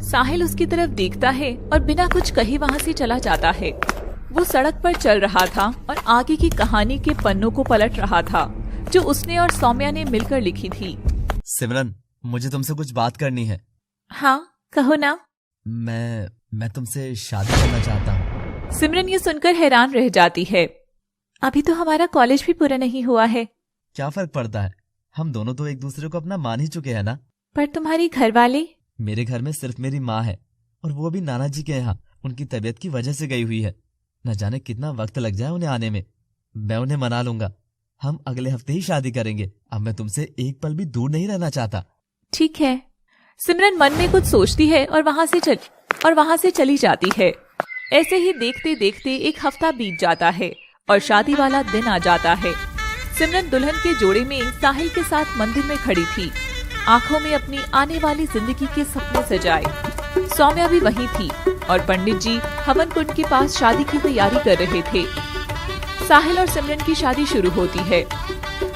साहिल उसकी तरफ देखता है और बिना कुछ कहे वहाँ से चला जाता है। वो सड़क पर चल रहा था और आगे की कहानी के पन्नों को पलट रहा था जो उसने और सौम्या ने मिलकर लिखी थी। सिमरन, मुझे तुमसे कुछ बात करनी है। हाँ कहो ना। मैं तुमसे शादी करना चाहता हूँ। सिमरन ये सुनकर हैरान रह जाती है। अभी तो हमारा कॉलेज भी पूरा नहीं हुआ है। क्या फर्क पड़ता है? हम दोनों तो एक दूसरे को अपना मान ही चुके हैं ना। पर तुम्हारी घर वाले? मेरे घर में सिर्फ मेरी माँ है और वो भी नाना जी के यहाँ उनकी तबीयत की वजह से गई हुई है। न जाने कितना वक्त लग जाए उन्हें आने में। मैं उन्हें मना लूंगा। हम अगले हफ्ते ही शादी करेंगे। अब मैं तुमसे एक पल भी दूर नहीं रहना चाहता। ठीक है। सिमरन मन में कुछ सोचती है और वहां से चली जाती है। ऐसे ही देखते देखते एक हफ्ता बीत जाता है और शादी वाला दिन आ जाता है। सिमरन दुल्हन के जोड़े में साहिल के साथ मंदिर में खड़ी थी, आंखों में अपनी आने वाली जिंदगी के सपने सजाए। सौम्या भी वहीं थी और पंडित जी हवन कुंड के पास शादी की तैयारी कर रहे थे। साहिल और सिमरन की शादी शुरू होती है।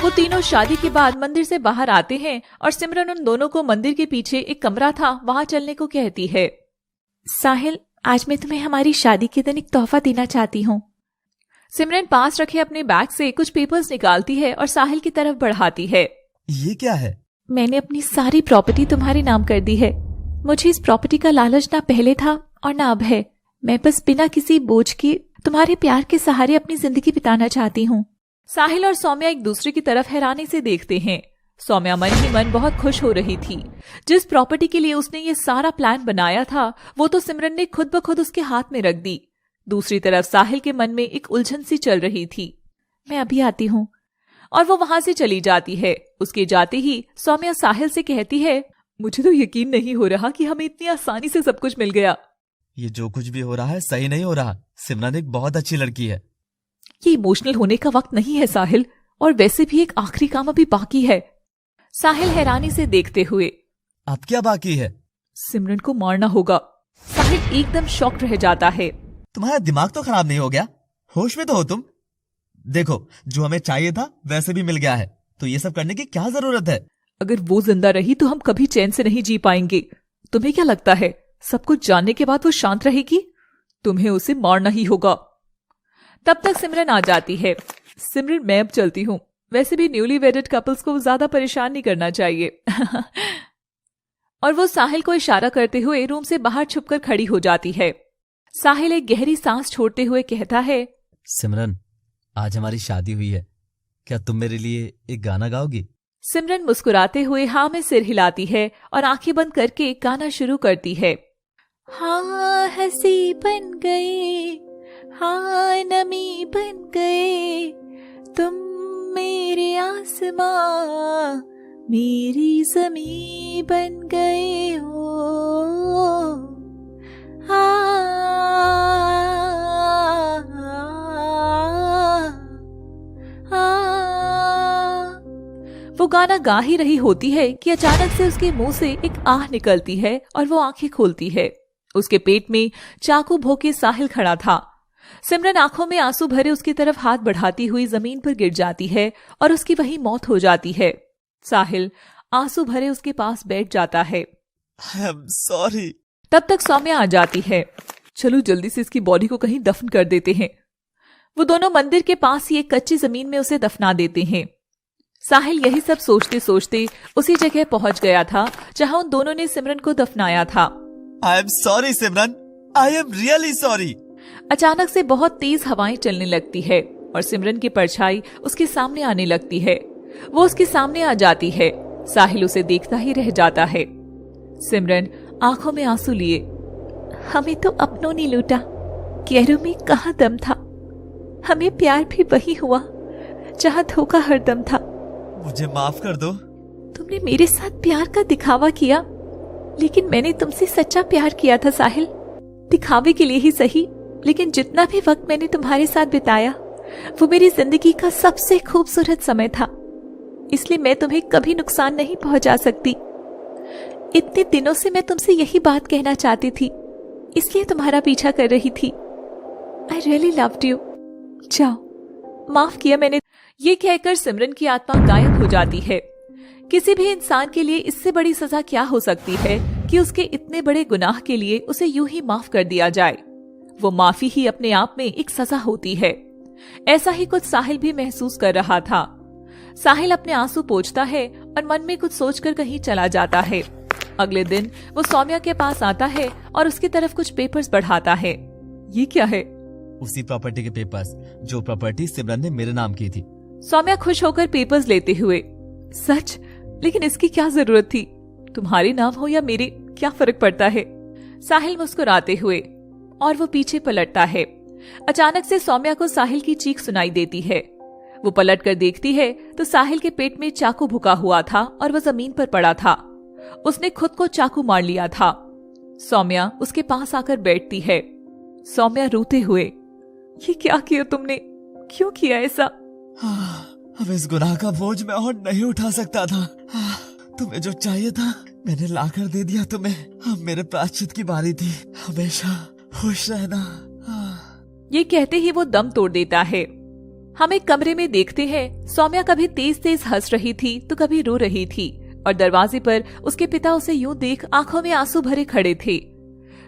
वो तीनों शादी के बाद मंदिर से बाहर आते हैं और सिमरन उन दोनों को मंदिर के पीछे एक कमरा था वहां चलने को कहती है। साहिल, आज मैं तुम्हें हमारी शादी के दिन एक तोहफा देना चाहती हूँ। सिमरन पास रखे अपने बैग से कुछ पेपर्स निकालती है और साहिल की तरफ बढ़ाती है। ये क्या है? मैंने अपनी सारी प्रॉपर्टी तुम्हारे नाम कर दी है। मुझे इस प्रॉपर्टी का लालच ना पहले था और ना अब है। मैं बस बिना किसी बोझ के तुम्हारे प्यार के सहारे अपनी जिंदगी बिताना चाहती हूँ। साहिल और सौम्या एक दूसरे की तरफ हैरानी से देखते हैं। सौम्या मन ही मन बहुत खुश हो रही थी। जिस प्रॉपर्टी के लिए उसने ये सारा प्लान बनाया था वो तो सिमरन ने खुद ब खुद उसके हाथ में रख दी। दूसरी तरफ साहिल के मन में एक उलझन सी चल रही थी। मैं अभी आती हूँ। और वो वहां से चली जाती है। उसके जाते ही सौम्या साहिल से कहती है, मुझे तो यकीन नहीं हो रहा कि हमें इतनी आसानी से सब कुछ मिल गया। ये जो कुछ भी हो रहा है सही नहीं हो रहा। सिमरन एक बहुत अच्छी लड़की है। ये इमोशनल होने का वक्त नहीं है साहिल, और वैसे भी एक आखिरी काम अभी बाकी है। साहिल हैरानी से देखते हुए, अब क्या बाकी है? सिमरन को मारना होगा। साहिल एकदम शॉक रह जाता है। तुम्हारा दिमाग तो खराब नहीं हो गया? होश में तो हो तुम? देखो, जो हमें चाहिए था वैसे भी मिल गया है, तो ये सब करने की क्या जरूरत है? अगर वो जिंदा रही तो हम कभी चैन से नहीं जी पाएंगे। तुम्हें क्या लगता है सब कुछ जानने के बाद वो शांत रहेगी? तुम्हें उसे मारना ही होगा। तब तक सिमरन आ जाती है। सिमरन, मैं अब चलती हूँ। वैसे भी न्यूली वेडेड कपल्स को ज्यादा परेशान नहीं करना चाहिए। और वो साहिल को इशारा करते हुए रूम से बाहर छुपकर खड़ी हो जाती है। साहिल एक गहरी सांस छोड़ते हुए कहता है, सिमरन, आज हमारी शादी हुई है, क्या तुम मेरे लिए एक गाना गाओगी? सिमरन मुस्कुराते हुए हाँ में सिर हिलाती है और आंखें बंद करके गाना शुरू करती है। हाँ हंसी बन गए, हाँ नमी बन गए, तुम मेरे आसमां मेरी ज़मीं बन गए हो। आ, आ, आ। वो गाना गा ही रही होती है कि अचानक से उसके मुंह से एक आह निकलती है और वो आंखें खोलती है। उसके पेट में चाकू भोंके साहिल खड़ा था। सिमरन आंखों में आंसू भरे उसकी तरफ हाथ बढ़ाती हुई जमीन पर गिर जाती है और उसकी वहीं मौत हो जाती है। साहिल आंसू भरे उसके पास बैठ जाता है। I am sorry. तब तक सौम्या आ जाती है। चलो जल्दी से इसकी बॉडी को कहीं दफन कर देते हैं। वो दोनों मंदिर के पास ही एक कच्ची जमीन में उसे दफना देते हैं। साहिल यही सब सोचते सोचते उसी जगह पहुंच गया था जहां उन दोनों ने सिमरन को दफनाया था। I am sorry Simran, I am really sorry. अचानक से बहुत तेज हवाएं चलने लगती है और सिमरन की परछाई उसके सामने आने लगती है। वो उसके सामने आ जाती है। साहिल उसे देखता ही रह जाता है। सिमरन आंखों में आंसू लिए, हमें तो अपनों ने लूटा, गैरों में कहाँ दम था। हमें प्यार भी वही हुआ जहाँ धोखा हरदम था। मुझे माफ कर दो। तुमने मेरे साथ प्यार का दिखावा किया, लेकिन मैंने तुमसे सच्चा प्यार किया था साहिल। दिखावे के लिए ही सही, लेकिन जितना भी वक्त मैंने तुम्हारे साथ बिताया वो मेरी जिंदगी का सबसे खूबसूरत समय था। इसलिए मैं तुम्हें कभी नुकसान नहीं पहुंचा सकती। इतने दिनों से मैं तुमसे यही बात कहना चाहती थी, इसलिए तुम्हारा पीछा कर रही थी। I really loved you. जाओ, माफ किया मैंने। ये कहकर सिमरन की आत्मा गायब हो जाती है। किसी भी इंसान के लिए इससे बड़ी सजा क्या हो सकती है कि उसके इतने बड़े गुनाह के लिए उसे यूं ही माफ कर दिया जाए। वो माफी ही अपने आप में एक सजा होती है। ऐसा ही कुछ साहिल भी महसूस कर रहा था। साहिल अपने आंसू पोंछता है और मन में कुछ सोचकर कहीं चला जाता है। अगले दिन वो सौम्या के पास आता है और उसकी तरफ कुछ पेपर्स बढ़ाता है। ये क्या है? उसी प्रॉपर्टी के पेपर्स जो प्रॉपर्टी सिमरन ने मेरे नाम की थी। सौम्या खुश होकर पेपर्स लेते हुए, सच? लेकिन इसकी क्या जरूरत थी? तुम्हारे नाम हो या मेरे, क्या फर्क पड़ता है? साहिल मुस्कुराते हुए, और वो पीछे पलटता है। अचानक से सौम्या को साहिल की चीख सुनाई देती है। वो पलट कर देखती है तो साहिल के पेट में चाकू भुका हुआ था और वो जमीन पर पड़ा था। उसने खुद को चाकू मार लिया था। सौम्या उसके पास आकर बैठती है। सौम्या रोते हुए, ये क्या किया तुमने? क्यों किया ऐसा? अब इस गुनाह का बोझ मैं और नहीं उठा सकता था। तुम्हें जो चाहिए था मैंने लाकर दे दिया तुम्हें। अब मेरे प्रायश्चित की बारी थी। हमेशा खुश रहना। ये कहते ही वो दम तोड़ देता है। हम एक कमरे में देखते हैं सौम्या कभी तेज तेज हंस रही थी तो कभी रो रही थी और दरवाजे पर उसके पिता उसे यूं देख आंखों में आंसू भरे खड़े थे।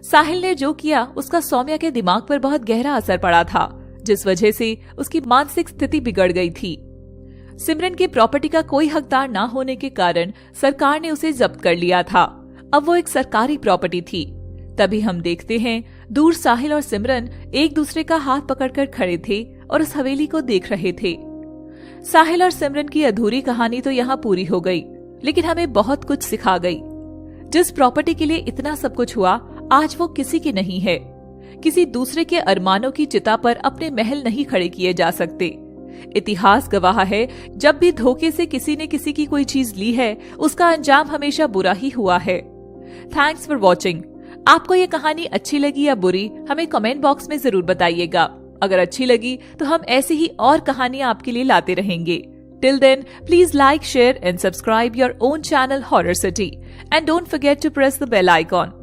साहिल ने जो किया उसका सौम्या के दिमाग पर बहुत गहरा असर पड़ा था, जिस वजह से उसकी मानसिक स्थिति बिगड़ गई थी। सिमरन की प्रॉपर्टी का कोई हकदार ना होने के कारण सरकार ने उसे जब्त कर लिया था। अब वो एक सरकारी प्रॉपर्टी थी। तभी हम देखते हैं दूर साहिल और सिमरन एक दूसरे का हाथ पकड़कर खड़े थे और उस हवेली को देख रहे थे। साहिल और सिमरन की अधूरी कहानी तो यहाँ पूरी हो गई, लेकिन हमें बहुत कुछ सिखा गई। जिस प्रॉपर्टी के लिए इतना सब कुछ हुआ, आज वो किसी की नहीं है। किसी दूसरे के अरमानों की चिता पर अपने महल नहीं खड़े किए जा सकते। इतिहास गवाह है, जब भी धोखे से किसी ने किसी की कोई चीज ली है, उसका अंजाम हमेशा बुरा ही हुआ है। Thanks for watching. आपको ये कहानी अच्छी लगी या बुरी, हमें कमेंट बॉक्स में जरूर बताइएगा। अगर अच्छी लगी तो हम ऐसे ही और कहानियां आपके लिए लाते रहेंगे। Till then, please like, share and subscribe your own channel Horror City. And don't forget to press the bell icon.